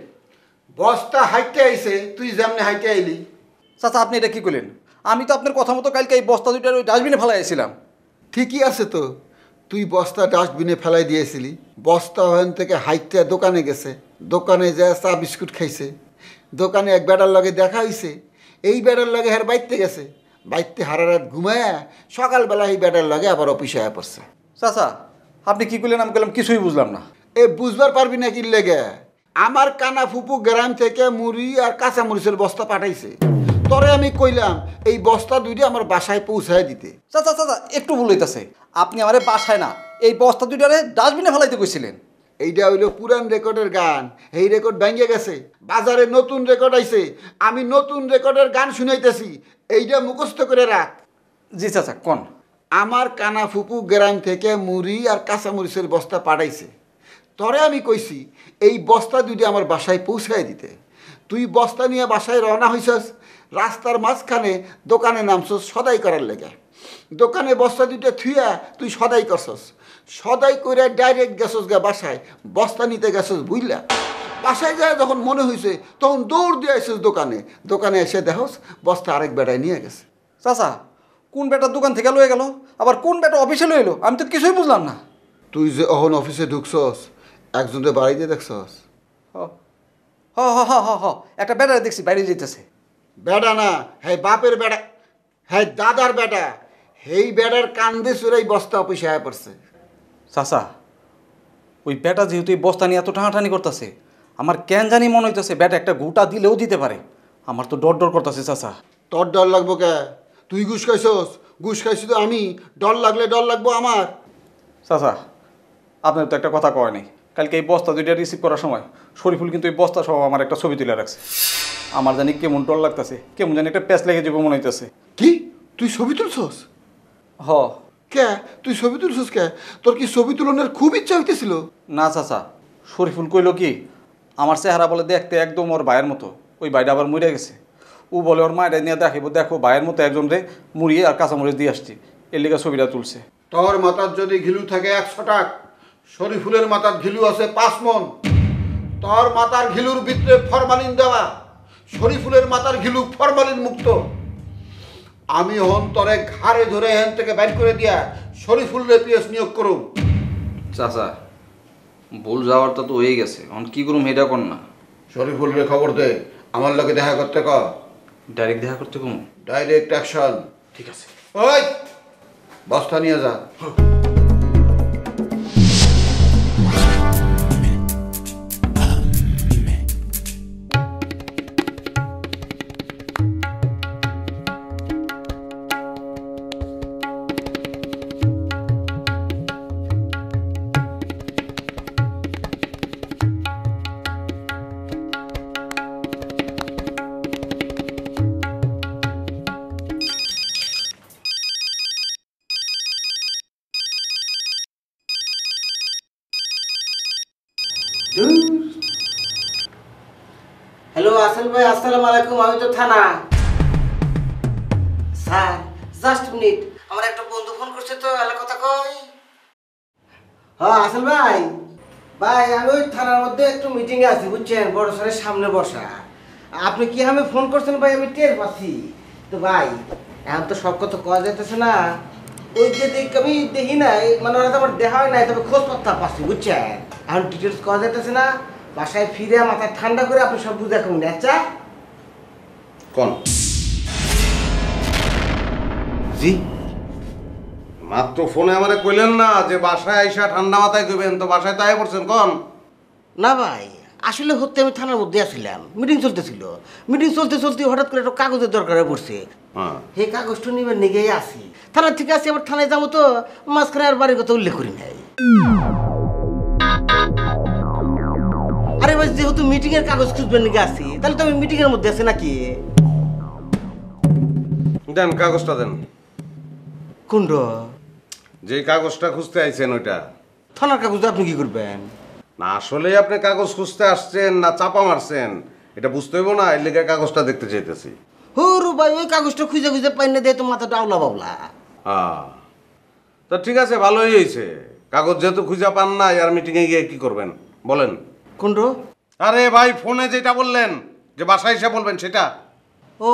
বস্তা হাইটে আইছে, তুই যেমনি হাইটে আইলি। চাচা আপনি এটা কি করলেন? আমি তো আপনার কথা মতো কালকে এই বস্তা দুইটার ওই ডাস্টবিনে ফেলাইছিলাম। ঠিকই আছে তো, তুই বস্তা ডাস্টবিনে ফেলাই দিয়েছিলি। বস্তা ওখান থেকে হাইটে দোকানে গেছে, দোকানে যা চা বিস্কুট খাইছে, দোকানে এক বেটার লগে দেখা হইছে, এই বেটার লগে হার বাইতে গেছে, বাইতে হারা রাত ঘুমায় সকালবেলা এই বেটার লগে আবার অফিসে আয়া পড়ছে। চাচা আপনি কি করলেন? আমি বললাম কিছুই বুঝলাম না। এ বুঝবার পারবি না কি লেগে? আমার কানা ফুপু গ্রাম থেকে মুড়ি আর কাঁচা মরিচের বস্তা পাঠাইছে, তরে আমি কইলাম এই বস্তা দুইটা আমার বাসায় পৌঁছায় দিতে। চাচা চাচা একটু ভুল হইতাছে, আপনি আমারে বাসায় না এই বস্তা দুইটারে ডাস্টবিনে ফেলাইতে কইছিলেন। এইটা হইলো পুরান রেকর্ডের গান, এই রেকর্ড ভেঙে গেছে, বাজারে নতুন রেকর্ড আইছে, আমি নতুন রেকর্ডের গান শুনাইতেছি, এইটা মুখস্থ করে রাখ। জি চাচা কোন? আমার কানা ফুপু গ্রাম থেকে মুড়ি আর কাঁচা মরিচের বস্তা পাঠাইছে, তরে আমি কইছি এই বস্তা দুইটা আমার বাসায় পৌঁছায় দিতে। তুই বস্তা নিয়ে বাসায় রওনা হইছস, রাস্তার মাঝখানে দোকানে নামছস সদাই করার লেগে। দোকানে বস্তা দুইটা থুইয়া তুই সদাই করছস, সদাই করে ডাইরেক্ট গেছস গা বাসায়, বস্তা নিতে গেছস বুঝলা। বাসায় যায় যখন মনে হয়েছে তখন দৌড় দিয়ে আসছিস দোকানে, দোকানে এসে দেখস বস্তা আরেক বেটায় নিয়ে গেছে। চাচা কোন বেটা দোকান থেকে লয়ে গেল, আবার কোন বেটা অফিসে লয়ে এলো? আমি তো কিছুই বুঝলাম না। তুই যে অহন অফিসে ঢুকছস, একজনের বাড়িতে দেখছস? হ হ হ হ হ একটা বেটা দেখছি বাইরে যেতেছে। বেটা না, হ্যাঁ বাপের বেটা, হ্যাঁ দাদার বেটা, হেই বেটার কান্দে চুরাই বস্তা অফিসে আয়া পড়ছে। চাচা ওই বেটা যেহেতু এই বস্তা নিয়ে এত টানাটানি করতেছে, আমার কেন জানি মনে হইতেছে বেটা একটা গোটা দিলেও দিতে পারে। আমার তো ডর ডর করতেছে চাচা। তোর ডর লাগবো কে? তুই ঘুষ খাইছস, ঘুষ খাইছি তো আমি, ডর লাগলে ডর লাগবো আমার। চাচা আপনার তো একটা কথা কয় নাই, কালকে এই বস্তা দুইটা রিসিভ করার সময় শরীফুল কিন্তু এই বস্তা সহ আমার একটা ছবি তুলে রাখছে। আমার জানি কেমন ডর লাগতেছে, কেমন জানি একটা প্যাচ লেগে যাবে মনে হইতেছে। কি তুই ছবি তুলছস? হ। কে তুই ছবি তুলছস কে? তোর কি ছবি তুলনের খুব ইচ্ছা হইতেছিল? না চাচা, শরীফুল কইল কি আমার চেহারা বলে দেখতে একদম ওর ভাইয়ের মতো, ওই ভাইটা আবার মরে গেছে। ও বলে ওর মায়েরা নিয়ে দেখাইব, দেখো ভাইয়ের মতো একজন রে মুড়িয়ে আর কাঁচামরিচ দিয়ে আসছি, এর লিগে ছবিটা তুলছে। তোর মাথার যদি ঘিলু থাকে 100 টাক, শরীফুলের মাথার ঘিলু আছে 5 মন। তোর মাথার ঘিলুর ভিতরে ফরমালিন দেওয়া, শরীফুলের মাথার ঘিলু ফরমালিন মুক্ত। আমি হন তরে ঘাড়ে ধরে এখান থেকে বাইর করে দিয়া শরীফুলের পিএস নিয়োগ করুম। চাচা ভুল যাওয়ারটা তো হয়ে গেছে, এখন কি করুম এটা কর না। শরীফুলের খবর দে, আমার লগে দেখা করতে ক। ডাইরেক্ট দেখা করতে কম? Direct action. ঠিক আছে। ওই বস্তা নিয়ে যা। হ্যালো আসল ভাই, আসসালামু আলাইকুম। আমি তো থানা স্যার, জাস্ট মিনিট, আমার একটা বন্ধু ফোন করছে তো, এলা কথা কই। হ্যাঁ আসল ভাই, ভাই আমি ওই থানার মধ্যে একটু মিটিংয়ে আছি বুঝছেন, বড় স্যারের সামনে বসা। আপনি কি আমি ফোন করছেন ভাই, আমি টের পাচ্ছি তো ভাই। এখন তো সব কথা কওয়া যাইতেছে না, ওই যে আমি দেখি নাই, মানে ওরা তো আমার দেখা হয় নাই, তবে খোঁজ পত্তা পাচ্ছি বুঝছেন। এখন ডিটেলস কওয়া যাইতেছে না, বাসায় ফিরে মাথা ঠান্ডা করে আপনি সব বুঝে রাখুন। আচ্ছা কোন? জি মাত্র ফোনে আমারে কইলেন না যে বাসায় আইসা ঠান্ডা মাথায় কইবেন, তো বাসায় তো আয়া পড়ছেন কোন? না ভাই, আসলে হতে আমি থানার মধ্যে আসছিলাম, মিটিং চলতেছিল। মিটিং চলতে চলতে হঠাৎ করে একটা কাগজের দরকার হয়ে পড়ছে। হ্যাঁ, এই কাগজটা নিবার নিগেই আসি, থানার থেকে আসি, আবার থানায় যাবো তো মাঝখানে আর বাড়ির কথা উল্লেখ করি নাই। আরে ভাই, যেহেতু মিটিং এর কাগজ খুঁজবেন নাকি আসি, তাহলে তো আমি মিটিং এর মধ্যে আছি নাকি? দেন কাগজটা দেন। কোনড যে কাগজটা খুঁজতে আইছেন ওইটা। থানার কাগজ আপনি কি করবেন? না আসলে আপনি কাগজ খুঁজতে আসছেন না চাপা মারছেন এটা বুঝতে হইব না, এর লেগে কাগজটা দেখতে চাইতেছি। হুরু ভাই ওই কাগজটা খুঁজে খুঁজে পাই না দিয়ে তো মাথা ডাউলা বাবলা। তা ঠিক আছে, ভালোই হয়েছে। কাগজ যেহেতু খুঁজে পান না, আর মিটিংয়ে গিয়ে কি করবেন বলেন? কোনড? আরে ভাই ফোনে যেটা বললেন যে বাসায় এসে বলবেন সেটা। ও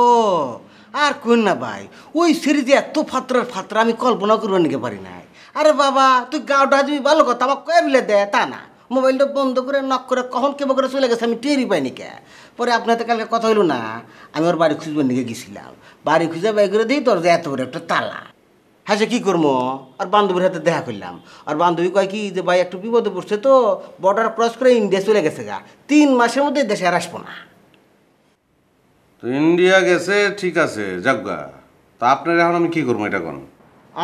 আর কোন না ভাই, ওই সিরিজে এত ফাত্রা আমি কল্পনা করবো নিতে পারি নাই। আরে বাবা তুই গাওটা দিবি ভালো কথা, আমার কয়ে বিলে দে তা না, মোবাইলটা বন্ধ করে নক করে কখন কেমন করে চলে গেছে আমি টেরই পাইনি কে। পরে আপনার তো কালকে কথা হইলো না, আমি ওর বাড়ি খুঁজবার নিকে গেছিলাম, বাড়ি খুঁজে বাই করে দিই তোর যে এত বড় একটা তালা। হ্যাঁ সে কী করবো, আর বান্ধবীর হাতে দেখা করলাম, আর বান্ধবী কয় কি যে ভাই একটু বিপদে পড়ছে তো বর্ডার ক্রস করে ইন্ডিয়া চলে গেছে গা, 3 মাসের মধ্যে দেশে আর আসবো না। তো ইন্ডিয়া গেছে ঠিক আছে যাজ্ঞা, তা আপনার এখন আমি কি করবো এটা কোন?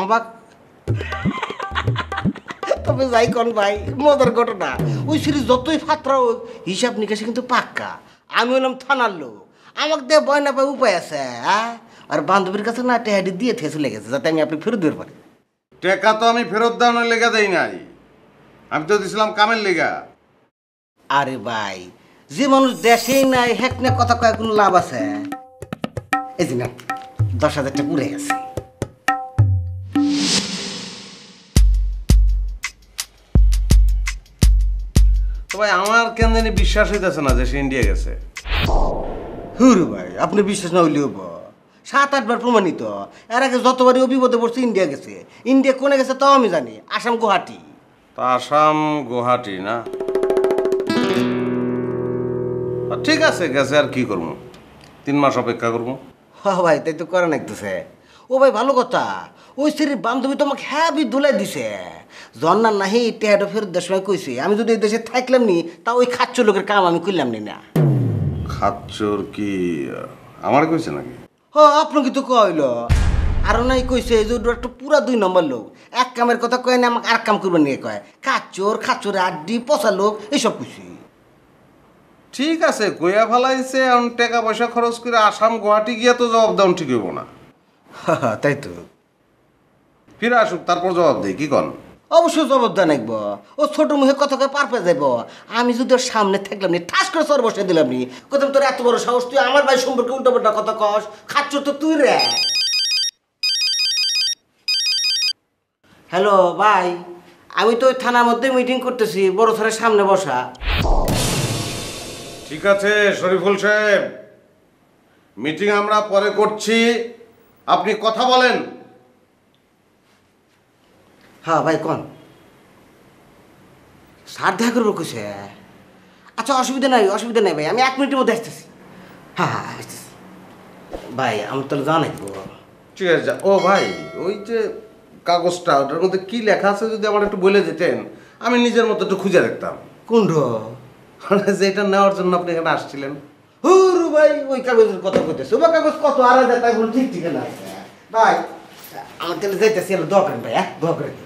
আমার তবে যাই কোন ভাই মজার ঘটনা, ওই সিরিজ যতই ফাত্রা হোক হিসাব নিকাশে কিন্তু পাক্কা। আমি হলাম থানার লোক, আমাকে দিয়ে ভয় না পাই উপায় আছে। হ্যাঁ আর বান্ধবীর কাছে না টেহাডি দিয়ে থেসে লেগেছে যাতে আমি আপনি ফেরত দিতে পারি। টাকা তো আমি ফেরত দেওয়ানোর লেগা দেই নাই, আমি তো দিছিলাম কামের লেগা। আরে ভাই যে মানুষ দেশেই নাই হ্যাক নিয়ে কথা কয়ে কোনো লাভ আছে? এই যে না 10,000 টাকা পুড়ে গেছে। তো ভাই আমার কেন জানি বিশ্বাস হইতেছে না যে সে ইন্ডিয়া গেছে। হুরু ভাই আপনি বিশ্বাস না হইলে হবো, 7-8 বার প্রমাণিত। এর আগে যতবারই ও বিপদে পড়ছে ইন্ডিয়া গেছে। ইন্ডিয়া কোনে গেছে তাও আমি জানি, আসাম গুয়াহাটি। তা আসাম গুয়াহাটি না? ঠিক আছে গেছে, আর কি করবো, 3 মাস অপেক্ষা করবো। হ্যাঁ ভাই তাই তো করে নাকতেছে। ও ভাই ভালো কথা, ওই স্ত্রীর বান্ধবী তো আমাকে হ্যাপি ধুলাই দিছে। জন্নার নাহি টেহাটো ফেরত দেওয়ার সময় কইছে আমি যদি এই দেশে থাকলাম নি তা ওই খাচ্চ লোকের কাম আমি করলাম নি না। খাচ্চর কি আমার কইছে নাকি? হ আপনার কিন্তু কইল আরো নাই কইছে যে একটা পুরা 2 নম্বর লোক, এক কামের কথা কয় না আমাকে আর কাম করবার নিয়ে কয় খাচ্চর আড্ডি পচা লোক এইসব কইছে। ঠিক আছে কইয়া ফেলাইছে, এখন টাকা পয়সা খরচ করে আসাম গুয়াহাটি গিয়া তো জবাব দেওয়া ঠিক হইব না। তাই তো ফিরে আসুক তারপর জবাব দেই, কি কন? অবশ্যই জবাব দেওয়া নাকবো। ও ছোট মুখে কথা কয়ে পার পেয়ে যাইব। আমি যদি ওর সামনে থাকলাম নি ঠাস করে সর বসে দিলাম নি, কোথাও তোর এত বড় সাহস তুই আমার ভাই সম্পর্কে উল্টোপাল্টা কথা কস, খাচ্ছ তো তুই রে। হ্যালো ভাই, আমি তো ওই থানার মধ্যে মিটিং করতেছি, বড় স্যারের সামনে বসা। ঠিক আছে শরীফুল সাহেব, মিটিং আমরা পরে করছি, আপনি কথা বলেন। হ্যাঁ ভাই কন স্যার দেখা করবো কইছে। আচ্ছা অসুবিধা নাই ভাই, আমি 1 মিনিটের মধ্যে আসতেছি। হ্যাঁ আসতেছি ভাই, আমি তাহলে জানাইব। ঠিক আছে যা। ও ভাই ওই যে কাগজটা ওটার মধ্যে কি লেখা আছে যদি আমার একটু বলে দিতেন, আমি নিজের মতো একটু খুঁজে দেখতাম। কোনড? যেটা নেওয়ার জন্য আপনি এখানে আসছিলেন। হুরু ভাই ওই কাগজের কথা কইতেছে, ওই কাগজ কত আলাদা তাই বলে ঠিক ঠিকানা আছে ভাই। আমার তাহলে যাইতেছি, দোয়া করেন ভাই, দোয়া করেন।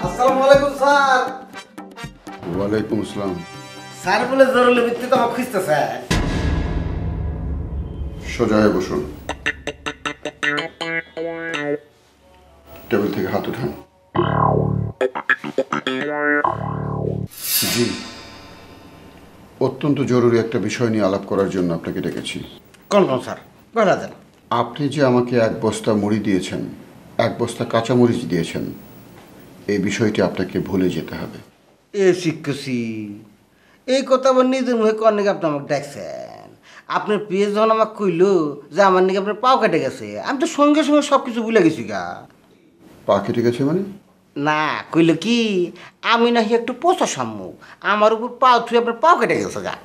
আসসালামু আলাইকুম স্যার। ওয়ালাইকুম আসসালাম। স্যার বলে জরুরি ভিত্তিতে আমার খুঁজতেছে। সোজা হয়ে বসুন, টেবিল থেকে হাত উঠান। জি, অত্যন্ত জরুরি একটা বিষয় নিয়ে আলাপ করার জন্য আপনাকে ডেকেছি। কোন স্যার বলা যান। আপনি যে আমাকে 1 বস্তা মুড়ি দিয়েছেন, 1 বস্তা কাঁচামরিচ দিয়েছেন, এই বিষয়টি আপনাকে ভুলে যেতে হবে। এ শিক্ষসি এই কথা আমার নিজের মুখে কর নাকি আপনি আমাকে ডাকছেন? আপনার প্রিয় যখন আমাকে কইল যে আমার নাকি আপনার পাও কেটে গেছে, আমি তো সঙ্গে সঙ্গে সব কিছু ভুলে গেছি গা। পা কেটে গেছে মানে? না কইল কি আমি নাকি একটু পোষা সম্মুখ, আমার উপর পাও থুয়ে আপনার পাও কেটে গেছে গা।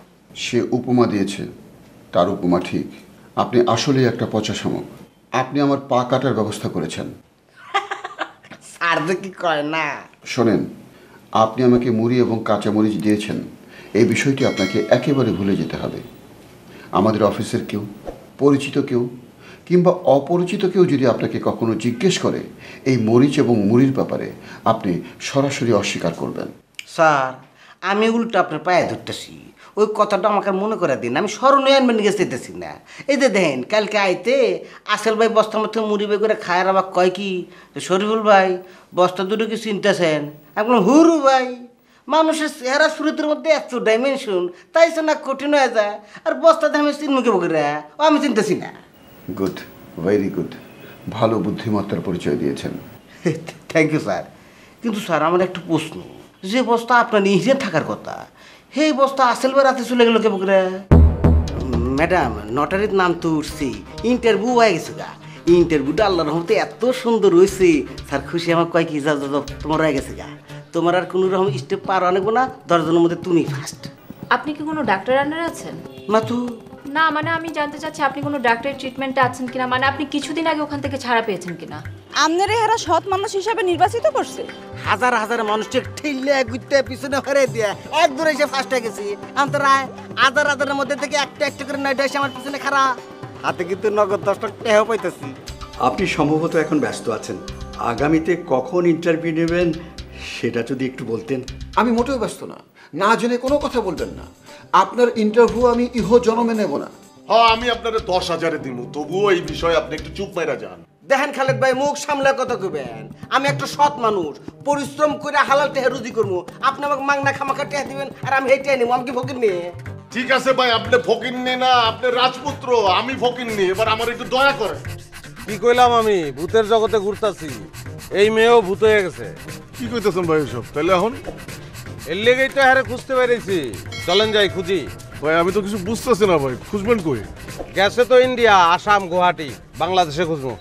সে উপমা দিয়েছে, তার উপমা ঠিক। আপনি আসলেই একটা পচা শামুক। আপনি আমার পা কাটার ব্যবস্থা করেছেন। স্যার যে কি কয় না। শোনেন, আপনি আমাকে মুড়ি এবং কাঁচামরিচ দিয়েছেন, এই বিষয়টি আপনাকে একেবারে ভুলে যেতে হবে। আমাদের অফিসের কেউ, পরিচিত কেউ কিংবা অপরিচিত কেউ যদি আপনাকে কখনো জিজ্ঞেস করে এই মরিচ এবং মুড়ির ব্যাপারে, আপনি সরাসরি অস্বীকার করবেন। স্যার, আমি উল্টো আপনার পায়ে ধরতেছি, ওই কথাটা আমাকে মনে করে দিন। আমি স্মরণীয় আনবেন নিয়ে যেতেছি না। এই যে দেখেন, কালকে আইতে আসল ভাই বস্তার মধ্যে মুড়ি বের করে খায়ের আবার কয় কি, শরীফুল ভাই বস্তা দুটো কি চিনতেছেন? একদম হুরু ভাই, মানুষের চেহারা সুরতের মধ্যে এত ডাইমেনশন, তাই না কঠিন হয়ে যায়। আর বস্তাতে আমি চিনমুখে বকরে ও আমি চিনতেছি না। গুড, ভেরি গুড, ভালো বুদ্ধিমত্তার পরিচয় দিয়েছেন। Thank you sir. কিন্তু স্যার, আমার একটা প্রশ্ন, যে বস্তা আপনার নিজে থাকার কথা, সেই বস্তা আসল বার রাতে চলে গেল কে বকরে? ম্যাডাম, নটারির নাম তো উঠছি, ইন্টারভিউ হয়ে গেছে গা। ইন্টারভিউটা আল্লাহর রহমতে এত সুন্দর হয়েছে স্যার, খুশি আমার কয় কি, যা তোমার হয়ে গেছে গা। তোমার আর কোনো রকম স্টেপ পার অনেকবো না, 10 জনের মধ্যে তুমি ফার্স্ট। আপনি কি কোনো ডাক্তার আন্ডারে আছেন? না তো। না মানে আমি জানতে চাচ্ছি আপনি কোনো ডাক্তারের ট্রিটমেন্টে আছেন কিনা, মানে আপনি কিছুদিন আগে ওখান থেকে ছাড়া পেয়েছেন কিনা। আপনারে এরা সৎ মানুষ হিসাবে নির্বাচিত করছে? হাজার হাজার মানুষকে ঠেললে গুইতে পিছনে হরে দিয়ে এক দূরে এসে ফার্স্ট হয়ে গেছি। অন্তরায় হাজার হাজারের মধ্যে থেকে একটা করে 9টা এসে আমার পিছনে খাড়া, হাতে কিন্তু নগদ 10 টাকা টেহাও পাইতেছি। আপনি সম্ভবত এখন ব্যস্ত আছেন, আগামীতে কখন ইন্টারভিউ নেবেন সেটা যদি একটু বলতেন। আমি মোটেও ব্যস্ত না, না জেনে কোনো কথা বলবেন না। আপনার ইন্টারভিউ আমি ইহ জনমে নেব না। হ্যাঁ, আমি আপনার 10,000 দিব, তবুও এই বিষয়ে আপনি একটু চুপ মাইরা যান। দেখেন খালেদ ভাই, মুখ সামলে কথা কইবেন। আমি একটা সৎ মানুষ, পরিশ্রম করে হালাল টেহা রুজি করবো। আপনি আমাকে মাংনা খামাখা টেহা দিবেন আর আমি হেঁটে নিবো। আমি কি ফকির নিয়ে? ঠিক আছে ভাই, আপনি ফকিন্নি না, আপনি রাজপুত্র, আমি ফকিন্নি। এবার আমার একটু দয়া করে। কি কইলাম আমি? ভূতের জগতে ঘুরতাছি, এই মেয়েও ভূত হয়ে গেছে। কি কইতেছেন ভাই এসব? তাহলে এখন এর লেগেই তো হারে খুঁজতে পেরেছি। চলেন যাই খুঁজি। ভাই আমি তো কিছু বুঝতেছি না ভাই, খুঁজবেন কই? গেছে তো ইন্ডিয়া, আসাম, গুয়াহাটি, বাংলাদেশে খুঁজবো।